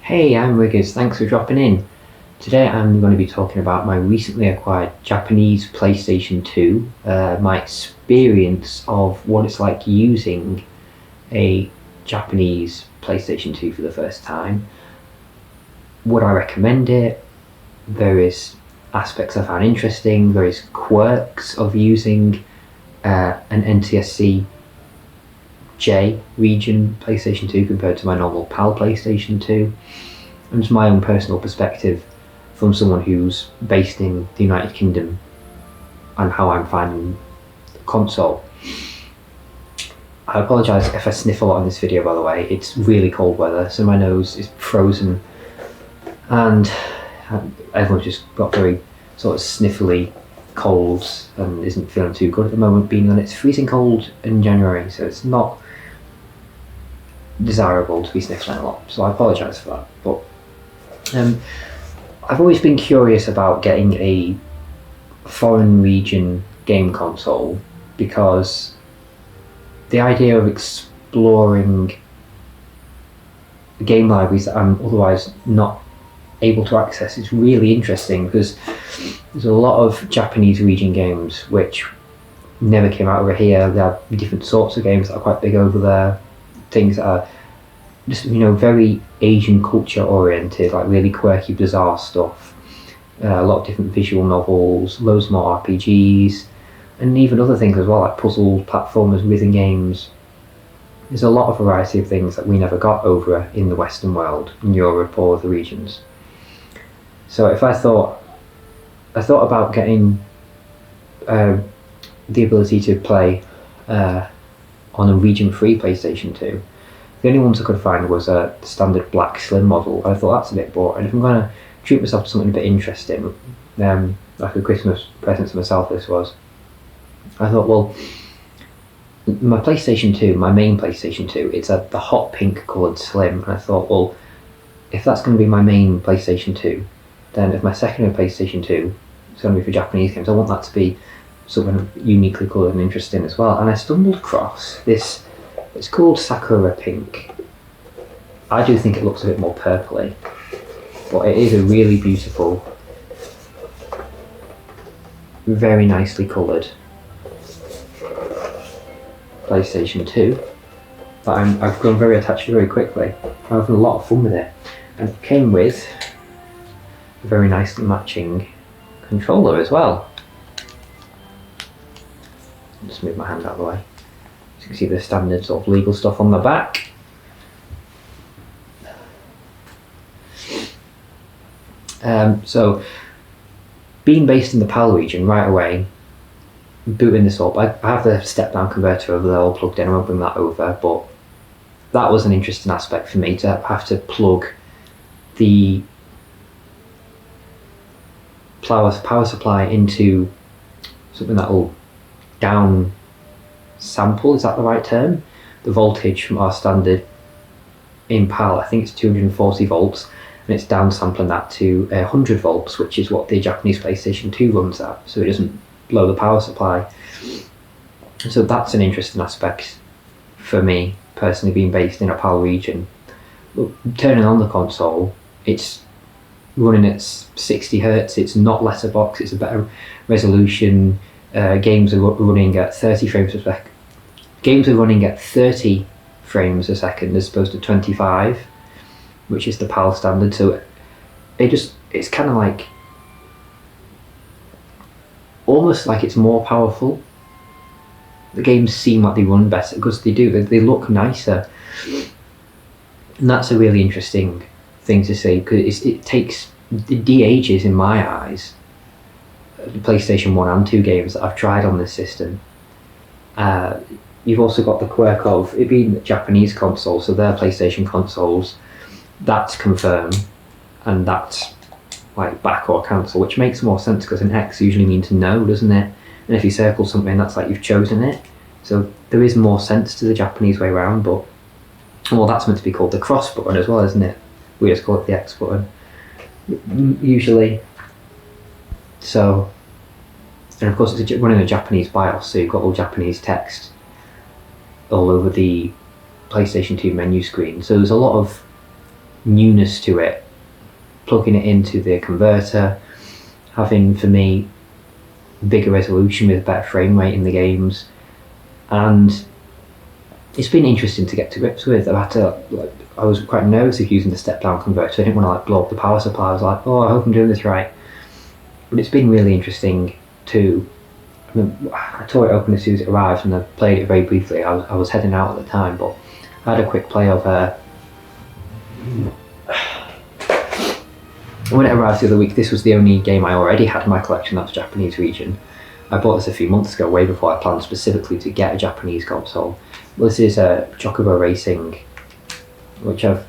Hey, I'm Riggers, thanks for dropping in. Today I'm going to be talking about my recently acquired Japanese PlayStation 2, my experience of what it's like using a Japanese PlayStation 2 for the first time. Would I recommend it? Various aspects I found interesting, various quirks of using an NTSC J region PlayStation 2 compared to my normal PAL PlayStation 2, and just my own personal perspective from someone who's based in the United Kingdom and how I'm finding the console. I apologise if I sniff a lot in this video, by the way. It's really cold weather, so my nose is frozen and everyone's just got very sort of sniffly colds and isn't feeling too good at the moment, being that it's freezing cold in January, so it's not desirable to be sniffling a lot, so I apologise for that. But I've always been curious about getting a foreign region game console because the idea of exploring game libraries that I'm otherwise not able to access is really interesting, because there's a lot of Japanese region games which never came out over here. There are different sorts of games that are quite big over there, things that are just, very Asian culture oriented, like really quirky, bizarre stuff. A lot of different visual novels, loads more RPGs, and even other things as well, like puzzles, platformers, rhythm games. There's a lot of variety of things that we never got over in the Western world, in Europe or other regions. So if I thought about getting the ability to play on a region-free PlayStation 2. The only ones I could find was a standard black slim model. I thought that's a bit boring. If I'm going to treat myself to something a bit interesting, like a Christmas present to myself this was, I thought, well, my PlayStation 2, my main PlayStation 2, it's the hot pink coloured slim, and I thought, well, if that's going to be my main PlayStation 2, then if my second PlayStation 2 is going to be for Japanese games, I want that to be something uniquely coloured and interesting as well. And I stumbled across this. It's called Sakura Pink. I do think it looks a bit more purpley, but it is a really beautiful, very nicely coloured PlayStation 2 that I've grown very attached to very quickly. I'm having a lot of fun with it, and it came with a very nicely matching controller as well. Just move my hand out of the way. You can see the standard sort of legal stuff on the back. So, being based in the PAL region right away, booting this up, I have the step-down converter over there all plugged in. I won't bring that over, but that was an interesting aspect for me, to have to plug the power supply into something that will down sample, is that the right term? The voltage from our standard in PAL, I think it's 240 volts, and it's down sampling that to 100 volts, which is what the Japanese PlayStation 2 runs at, so it doesn't blow the power supply. So that's an interesting aspect for me, personally, being based in a PAL region. Turning on the console, it's running at 60 Hz, it's not letterbox, it's a better resolution. Games are running at 30 frames per second. Games are running at 30 frames a second as opposed to 25, which is the PAL standard. So it's kind of like, almost like it's more powerful. The games seem like they run better because they do. They look nicer, and that's a really interesting thing to see, because it de-ages in my eyes the PlayStation 1 and 2 games that I've tried on this system. You've also got the quirk of it being a Japanese console, so their PlayStation consoles, that's confirm, and that's like back or cancel, which makes more sense because an X usually means no, doesn't it? And if you circle something, that's like you've chosen it. So there is more sense to the Japanese way around, but well, that's meant to be called the cross button as well, isn't it? We just call it the X button usually. So, and of course it's running a Japanese BIOS, so you've got all Japanese text all over the PlayStation 2 menu screen. So there's a lot of newness to it, plugging it into the converter, having, for me, bigger resolution with better frame rate in the games, and it's been interesting to get to grips with. I was quite nervous of using the step down converter. I didn't want to blow up the power supply. I was like, oh, I hope I'm doing this right. But it's been really interesting to. I tore it open as soon as it arrived, and I played it very briefly. I was heading out at the time, but I had a quick play of. When it arrived the other week, this was the only game I already had in my collection that was Japanese region. I bought this a few months ago, way before I planned specifically to get a Japanese console. This is Chocobo Racing, which I've,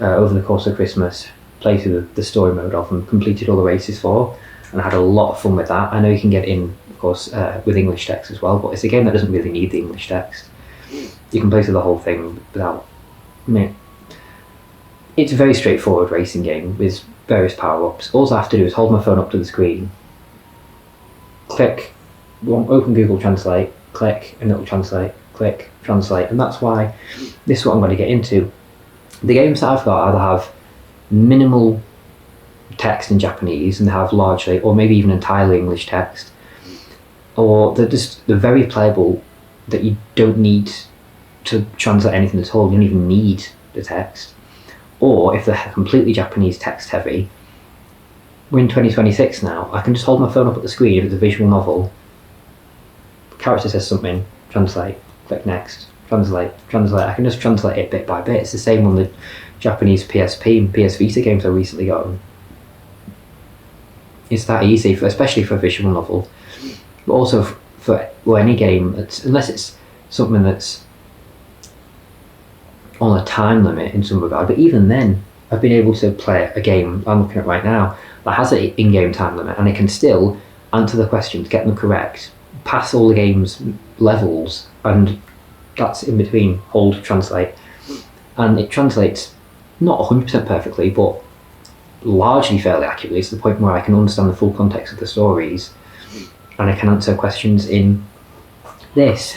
over the course of Christmas, played through the story mode of and completed all the races for, and I had a lot of fun with that. I know you can get in, of course, with English text as well, but it's a game that doesn't really need the English text. You can play through the whole thing without... It's a very straightforward racing game with various power-ups. All I have to do is hold my phone up to the screen, click, open Google Translate, click, and it'll translate, click, translate, and that's why this is what I'm going to get into. The games that I've got either have minimal text in Japanese and have largely, or maybe even entirely English text, or they're very playable that you don't need to translate anything at all, you don't even need the text. Or if they're completely Japanese text heavy, we're in 2026 now, I can just hold my phone up at the screen if it's a visual novel, the character says something, translate, click next, translate, I can just translate it bit by bit. It's the same on the Japanese PSP and PS Vita games I recently got. It's that easy, especially for a visual novel, but also for any game, unless it's something that's on a time limit in some regard, but even then I've been able to play a game I'm looking at right now that has an in-game time limit, and I can still answer the questions, get them correct, pass all the game's levels, and that's in between hold, translate, and it translates not 100% perfectly, but largely fairly accurately, to the point where I can understand the full context of the stories, and I can answer questions in this.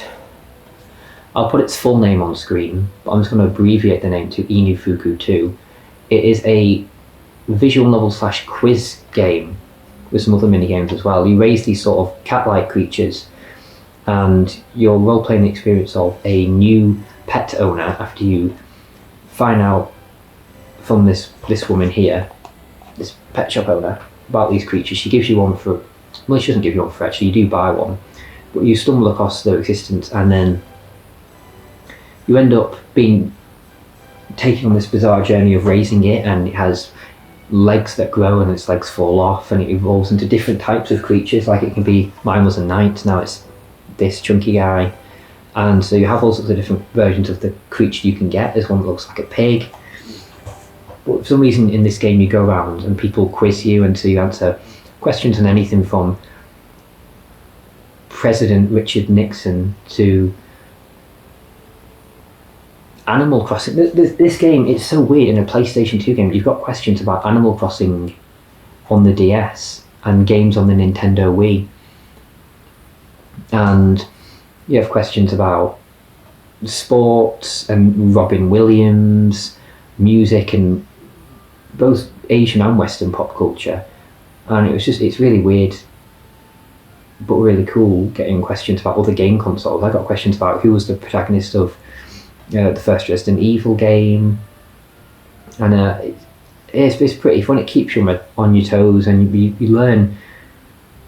I'll put its full name on screen, but I'm just going to abbreviate the name to Inufuku 2. It is a visual novel / quiz game with some other mini games as well. You raise these sort of cat-like creatures, and you're role-playing the experience of a new pet owner after you find out from this woman here, this pet shop owner, about these creatures. She gives you one for, well, she doesn't give you one for actually, you do buy one, but you stumble across their existence, and then you end up being taken on this bizarre journey of raising it, and it has legs that grow and its legs fall off, and it evolves into different types of creatures. Like, it can be, mine was a knight, now it's this chunky guy, and so you have all sorts of different versions of the creature you can get. There's one that looks like a pig, but for some reason in this game you go around and people quiz you, and so you answer questions on anything from President Richard Nixon to Animal Crossing. This game, it's so weird. In a PlayStation 2 game, you've got questions about Animal Crossing on the DS and games on the Nintendo Wii, and you have questions about sports and Robin Williams, music, and both Asian and Western pop culture. And it's really weird but really cool getting questions about other game consoles. I got questions about who was the protagonist of the first Resident Evil game, and it's pretty fun. It keeps you on your toes, and you learn,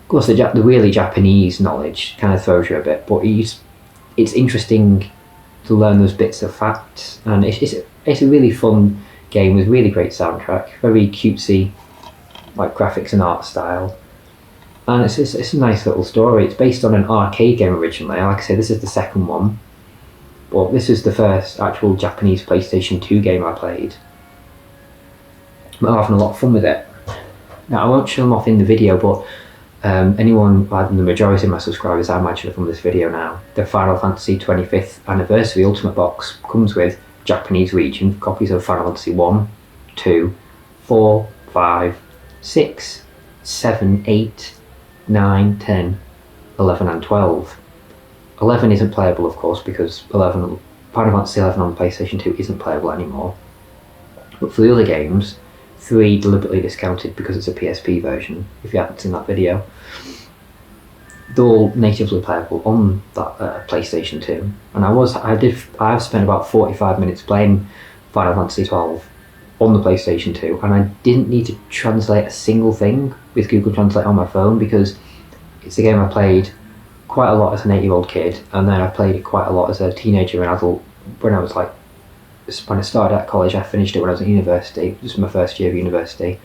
of course, the really Japanese knowledge kind of throws you a bit, but it's interesting to learn those bits of facts, and it's a really fun game with really great soundtrack, very cutesy, like graphics and art style, and it's a nice little story. It's based on an arcade game originally. Like I say, this is the second one. Well, this is the first actual Japanese PlayStation 2 game I played. I'm having a lot of fun with it. Now, I won't show them off in the video, but anyone, the majority of my subscribers, I imagine, are from this video now. The Final Fantasy 25th Anniversary Ultimate Box comes with Japanese region, copies of Final Fantasy 1, 2, 4, 5, 6, 7, 8, 9, 10, 11 and 12. 11 isn't playable, of course, because Final Fantasy 11 on PlayStation 2 isn't playable anymore. But for the other games, 3 deliberately discounted because it's a PSP version, if you haven't seen that video. They're all natively playable on that PlayStation 2. And I've spent about 45 minutes playing Final Fantasy 12 on the PlayStation 2, and I didn't need to translate a single thing with Google Translate on my phone, because it's a game I played quite a lot as an 8-year-old kid, and then I played it quite a lot as a teenager and adult. When I started at college, I finished it when I was at university. This was my first year of university.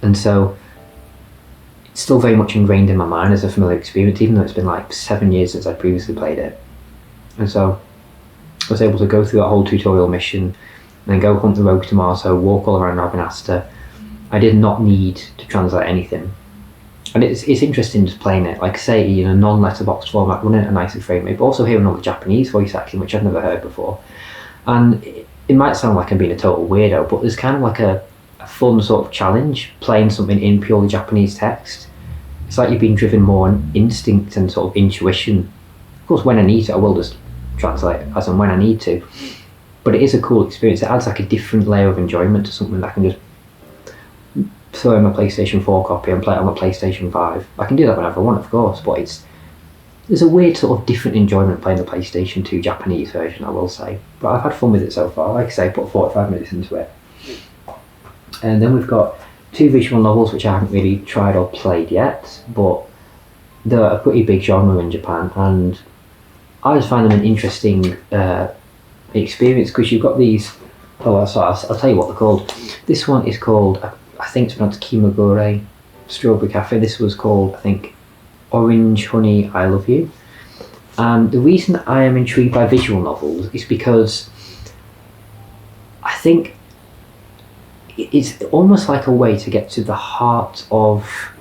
And so it's still very much ingrained in my mind as a familiar experience, even though it's been like 7 years since I'd previously played it. And so I was able to go through that whole tutorial mission, and then go hunt the rogue tomato, walk all around Ravenasta. I did not need to translate anything. And it's interesting just playing it, like say, in a non-letterboxed format, running at a nicer frame rate, but also hearing all the Japanese voice acting, which I've never heard before. And it might sound like I'm being a total weirdo, but there's kind of like a fun sort of challenge playing something in purely Japanese text. It's like you're being driven more on instinct and sort of intuition. Of course, when I need to, I will just translate as and when I need to. But it is a cool experience. It adds like a different layer of enjoyment to something that I can just throw in my PlayStation 4 copy and play it on my PlayStation 5. I can do that whenever I want, of course, but there's a weird sort of different enjoyment playing the PlayStation 2 Japanese version, I will say. But I've had fun with it so far. Like I say, I put 45 minutes into it. And then we've got 2 visual novels which I haven't really tried or played yet, but they're a pretty big genre in Japan, and I just find them an interesting experience, because you've got these. I'll tell you what they're called. This one is called, I think it's pronounced Kimagure Strawberry Cafe. This was called, I think, Orange Honey I Love You. And the reason I am intrigued by visual novels is because I think it's almost like a way to get to the heart of.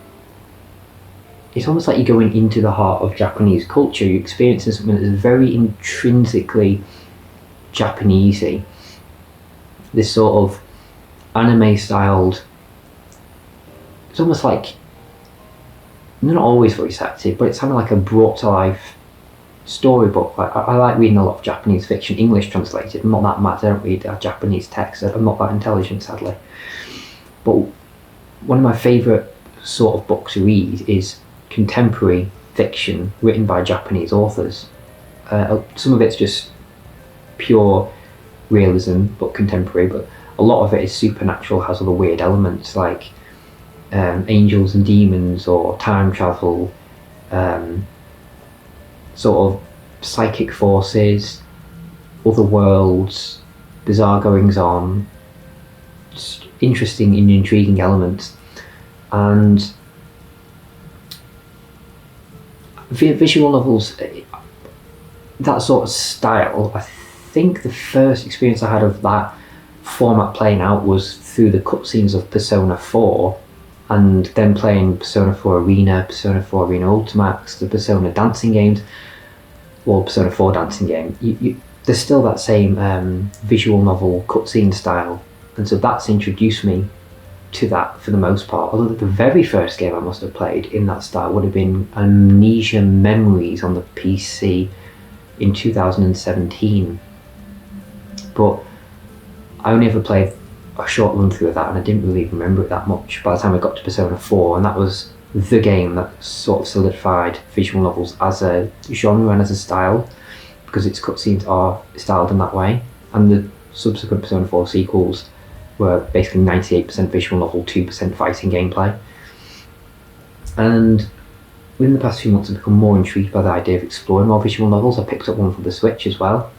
It's almost like you're going into the heart of Japanese culture. You're experiencing something that is very intrinsically Japanesey. This sort of anime-styled. It's almost like, not always voice acted, but it's kind of like a brought-to-life storybook. I like reading a lot of Japanese fiction, English translated. I'm not that mad. I don't read Japanese text. I'm not that intelligent, sadly. But one of my favourite sort of books to read is contemporary fiction written by Japanese authors. Some of it's just pure realism, but contemporary, but a lot of it is supernatural, has other weird elements like angels and demons, or time travel, sort of psychic forces, other worlds, bizarre goings on, just interesting and intriguing elements. And visual novels, that sort of style, I think the first experience I had of that format playing out was through the cutscenes of Persona 4, and then playing Persona 4 Arena, Persona 4 Arena Ultimax, the Persona dancing games, or Persona 4 dancing game. There's still that same visual novel cutscene style, and so that's introduced me to that for the most part. Although the very first game I must have played in that style would have been Amnesia Memories on the PC in 2017. But I only ever played a short run through of that, and I didn't really remember it that much by the time I got to Persona 4, and that was the game that sort of solidified visual novels as a genre and as a style, because its cutscenes are styled in that way, and the subsequent Persona 4 sequels were basically 98% visual novel, 2% fighting gameplay. And within the past few months I've become more intrigued by the idea of exploring more visual novels. I picked up one for the Switch as well.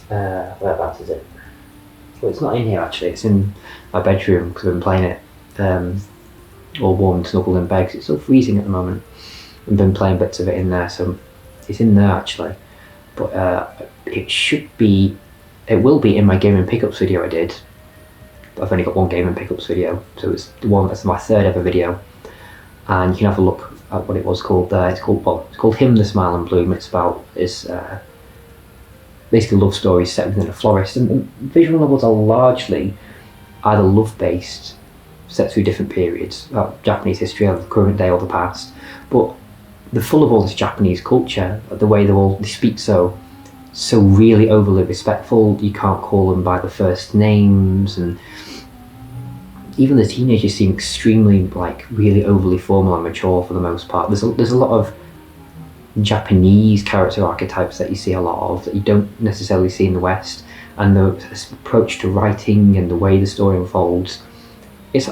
Whereabouts is it? Well, it's not in here actually, it's in my bedroom because I've been playing it all warm and snuggled in bed because it's still freezing at the moment. I've been playing bits of it in there, so it's in there actually. But it will be in my gaming pickups video I did. I've only got one gaming pickups video, so it's the one that's my third ever video, and you can have a look at what it was called there. It's called Him, the Smile and Bloom. It's about basically love stories set within a florist, and visual novels are largely either love-based, set through different periods, Japanese history, or the current day or the past, but they're full of all this Japanese culture, the way they speak so so really overly respectful. You can't call them by the first names, and even the teenagers seem extremely like really overly formal and mature for the most part. There's a lot of Japanese character archetypes that you see a lot of that you don't necessarily see in the West, and the approach to writing and the way the story unfolds, it's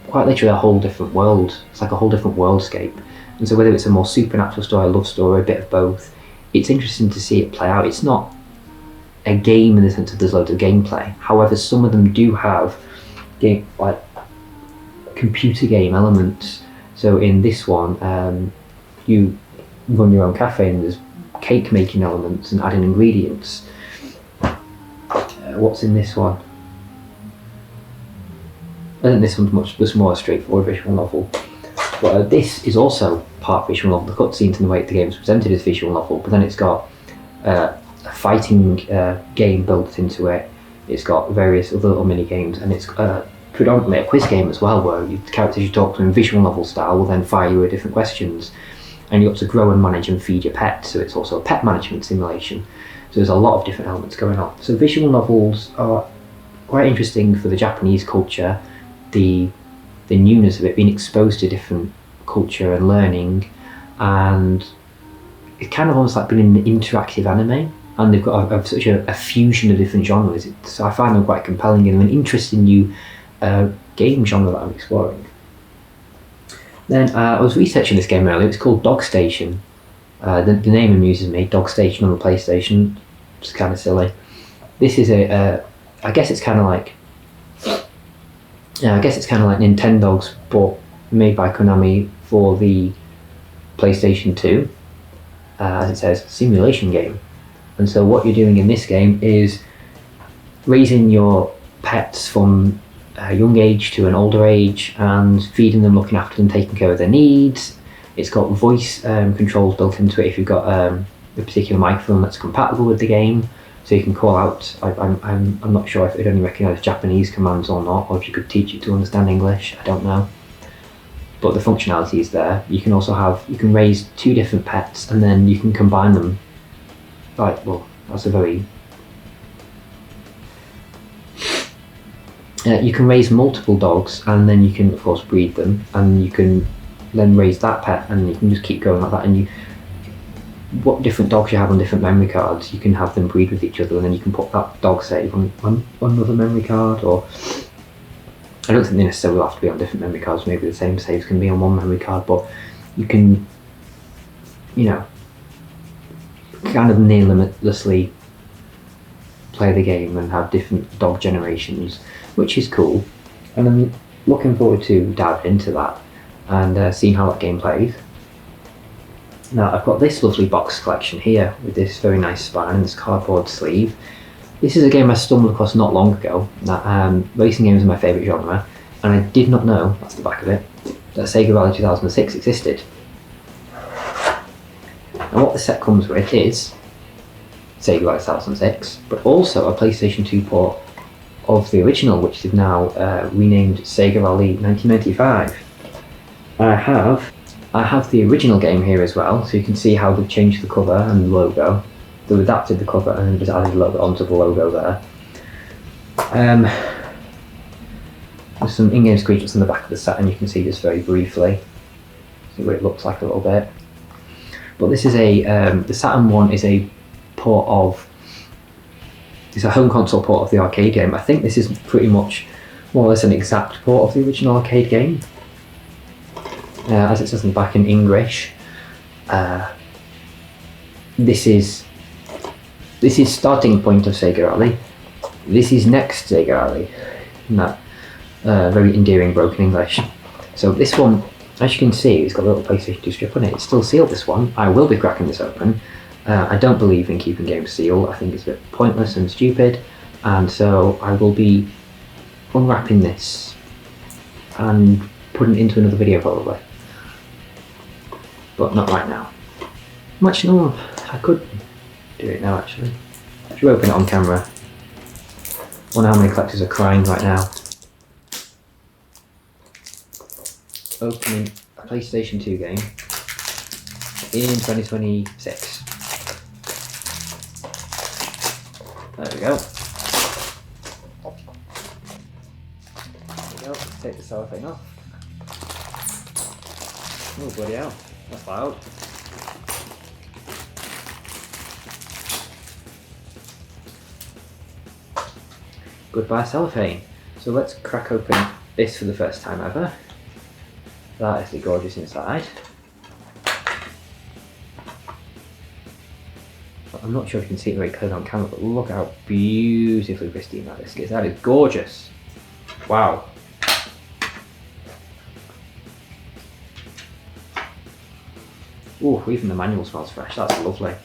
quite literally a whole different world. It's like a whole different worldscape. And so whether it's a more supernatural story, a love story, a bit of both, it's interesting to see it play out. It's not a game in the sense that there's loads of gameplay. However, some of them do have like computer game elements. So in this one, you run your own cafe and there's cake making elements and adding ingredients. What's in this one? I think this one's much more a straightforward visual novel. But this is also part visual novel. The cutscenes and the way the game's presented is visual novel, but then it's got a fighting game built into it. It's got various other little mini games, and it's predominantly a quiz game as well, where the characters you talk to in visual novel style will then fire you with different questions, and you got to grow and manage and feed your pet. So it's also a pet management simulation. So there's a lot of different elements going on. So visual novels are quite interesting for the Japanese culture. The newness of it, being exposed to different culture and learning, and it's kind of almost like being an interactive anime, and they've got such a fusion of different genres. So I find them quite compelling and an interesting new game genre that I'm exploring. Then I was researching this game earlier. It's called Dog Station. The name amuses me. Dog Station on the PlayStation. It's kind of silly. This is I guess it's kind of like Nintendogs, but made by Konami for the PlayStation 2. As it says, simulation game. And so what you're doing in this game is raising your pets from a young age to an older age, and feeding them, looking after them, taking care of their needs. It's got voice controls built into it if you've got a particular microphone that's compatible with the game, so you can call out. I'm not sure if it only recognises Japanese commands or not, or if you could teach it to understand English. I don't know, but the functionality is there. You can also you can raise two different pets, and then you can combine them. That's a very you can raise multiple dogs, and then you can of course breed them, and you can then raise that pet, and you can just keep going like that. And what different dogs you have on different memory cards, you can have them breed with each other, and then you can put that dog save on another memory card. Or I don't think they necessarily have to be on different memory cards. Maybe the same saves can be on one memory card, but you can, kind of near limitlessly play the game and have different dog generations, which is cool. And I'm looking forward to diving into that and seeing how that game plays. Now I've got this lovely box collection here with this very nice spine and this cardboard sleeve. This is a game I stumbled across not long ago. Racing games are my favourite genre, and I did not know, that's the back of it, that Sega Rally 2006 existed. And what the set comes with is Sega Rally 2006, but also a PlayStation 2 port of the original, which they've now renamed Sega Rally 1995. I have the original game here as well, so you can see how they've changed the cover and the logo. They've adapted the cover and just added a little bit onto the logo there. There's some in-game screenshots on the back of the set, and you can see this very briefly. See what it looks like a little bit. But this is the Saturn one is a port of, it's a home console port of the arcade game. I think this is pretty much more or less an exact port of the original arcade game. As it says in the back in English, this is starting point of Sega Rally. This is next Sega Rally. In that very endearing broken English. So this one, as you can see, it's got a little PlayStation 2 strip on it. It's still sealed, this one. I will be cracking this open. I don't believe in keeping games sealed. I think it's a bit pointless and stupid, and so I will be unwrapping this and putting it into another video probably. But not right now. Much no, I could do it now actually. I should open it on camera. I wonder how many collectors are crying right now. Opening a PlayStation 2 game in 2026. There we go. Let's take the cellophane off. Oh, bloody hell, that's loud. Goodbye cellophane. So let's crack open this for the first time ever. That is the gorgeous inside. I'm not sure if you can see it very clearly on camera, but look how beautifully pristine that disc is. That is gorgeous. Wow. Ooh, even the manual smells fresh. That's lovely.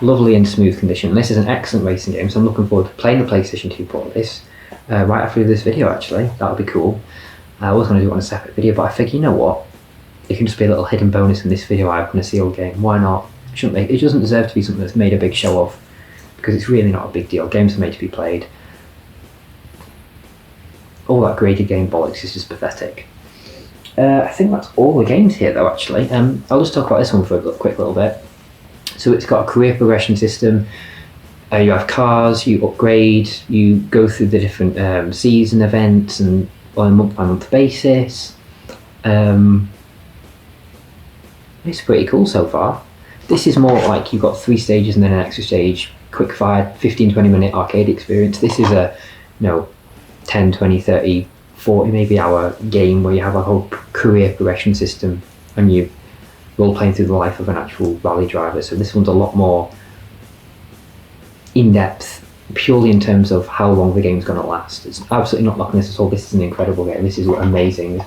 Lovely and smooth condition. This is an excellent racing game, so I'm looking forward to playing the PlayStation 2 port of this right after this video, actually. That would be cool. I was going to do it on a separate video, but I figured, you know what? It can just be a little hidden bonus in this video. I open a sealed game. Why not? It doesn't deserve to be something that's made a big show of, because it's really not a big deal. Games are made to be played. All that graded game bollocks is just pathetic. I think that's all the games here, though, actually. I'll just talk about this one for a quick little bit. So it's got a career progression system. You have cars, you upgrade, you go through the different season events and on a month-by-month basis. It's pretty cool so far. This is more like you've got 3 stages and then an extra stage, quick fire, 15-20 minute arcade experience. This is a 10, 20, 30, 40 maybe hour game where you have a whole career progression system and you role playing through the life of an actual rally driver. So this one's a lot more in-depth, purely in terms of how long the game's going to last. It's absolutely not knocking this at all. This is an incredible game. This is amazing.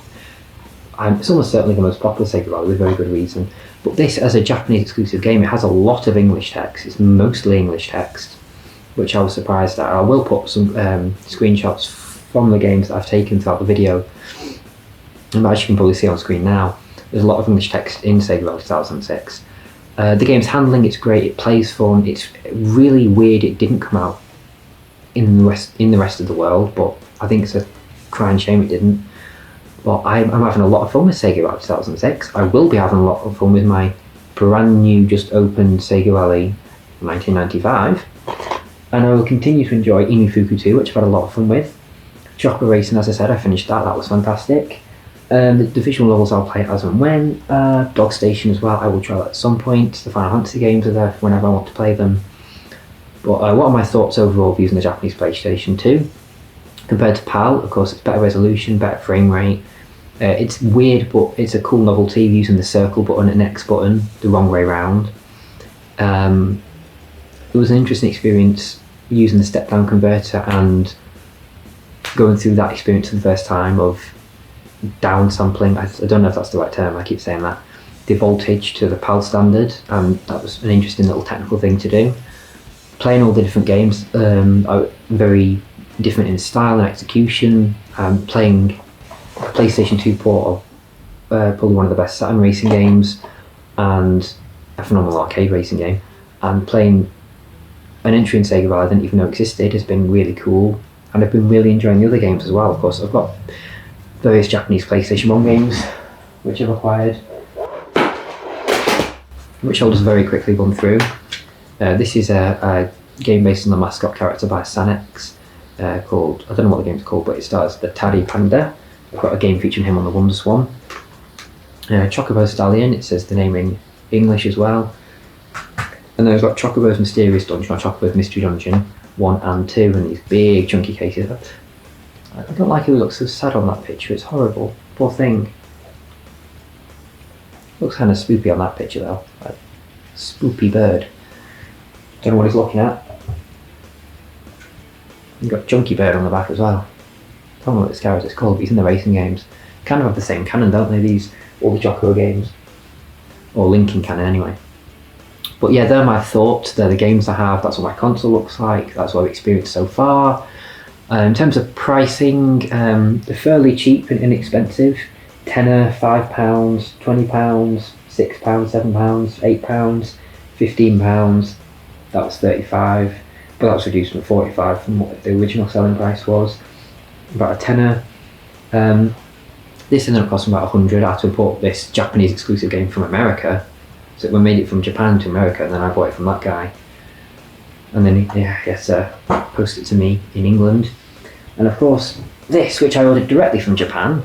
It's almost certainly the most popular Sega rally with very good reason. But this, as a Japanese exclusive game, it has a lot of English text. It's mostly English text, which I was surprised at. I will put some screenshots from the games that I've taken throughout the video. And as you can probably see on screen now, there's a lot of English text in Sega Rally 2006. The game's handling, it's great, it plays fun, it's really weird it didn't come out in the rest of the world, but I think it's a crying shame it didn't. But I'm having a lot of fun with Sega Rally 2006. I will be having a lot of fun with my brand new, just opened Sega Rally 1995. And I will continue to enjoy Inifuku 2, which I've had a lot of fun with. Chopper Racing, as I said, I finished that was fantastic. The visual levels I'll play as and when. Dog Station as well, I will try that at some point. The Final Fantasy games are there for whenever I want to play them. But what are my thoughts overall of using the Japanese PlayStation 2? Compared to PAL, of course, it's better resolution, better frame rate. It's weird, but it's a cool novelty using the circle button and X button the wrong way round. It was an interesting experience using the step-down converter and going through that experience for the first time of downsampling. I don't know if that's the right term, I keep saying that. The voltage to the PAL standard, and that was an interesting little technical thing to do. Playing all the different games are very different in style and execution. Playing a PlayStation 2 port of probably one of the best Saturn racing games and a phenomenal arcade racing game, and playing an entry in Sega Rally I didn't even know existed has been really cool, and I've been really enjoying the other games as well. Of course, I've got various Japanese PlayStation 1 games which I've acquired, which I'll just very quickly run through. This is a game based on the mascot character by Sanex called, I don't know what the game's called, but it stars the Tari Panda. I've got a game featuring him on the Wonder Swan. Chocobo Stallion, it says the name in English as well. And then I've got Chocobo's Mysterious Dungeon, or Chocobo's Mystery Dungeon 1 and 2, and these big chunky cases. I don't like how he looks so sad on that picture, it's horrible. Poor thing. Looks kind of spoopy on that picture though. Like, spoopy bird. Don't know what he's looking at. You've got Junkie Bird on the back as well. I don't know what this character's called, but he's in the racing games. Kind of have the same canon, don't they, all the Chocobo games? Or linking canon anyway. But yeah, they're my thoughts, they're the games I have, that's what my console looks like, that's what I've experienced so far. In terms of pricing, they're fairly cheap and inexpensive. Tenner, £5, £20, £6, £7, £8, £15. That was 35, but that was reduced from 45 from what the original selling price was. About a tenner. This ended up costing about 100. I had to import this Japanese exclusive game from America. So we made it from Japan to America, and then I bought it from that guy. and then he has to post it to me in England. And of course, this, which I ordered directly from Japan,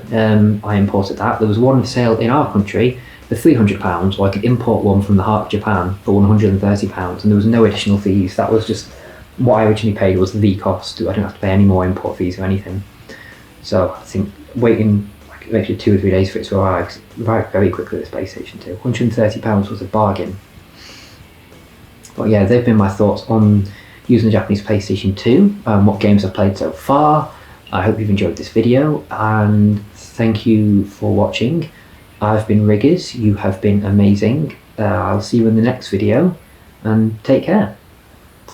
I imported that. There was one on sale in our country for £300, or I could import one from the heart of Japan for £130, and there was no additional fees. That was just what I originally paid was the cost. I don't have to pay any more import fees or anything. So I think waiting like maybe 2 or 3 days for it to arrive very quickly, this PlayStation 2. £130 was a bargain. But yeah, they've been my thoughts on using the Japanese PlayStation 2, what games I've played so far. I hope you've enjoyed this video, and thank you for watching. I've been Riggers, you have been amazing. I'll see you in the next video, and take care.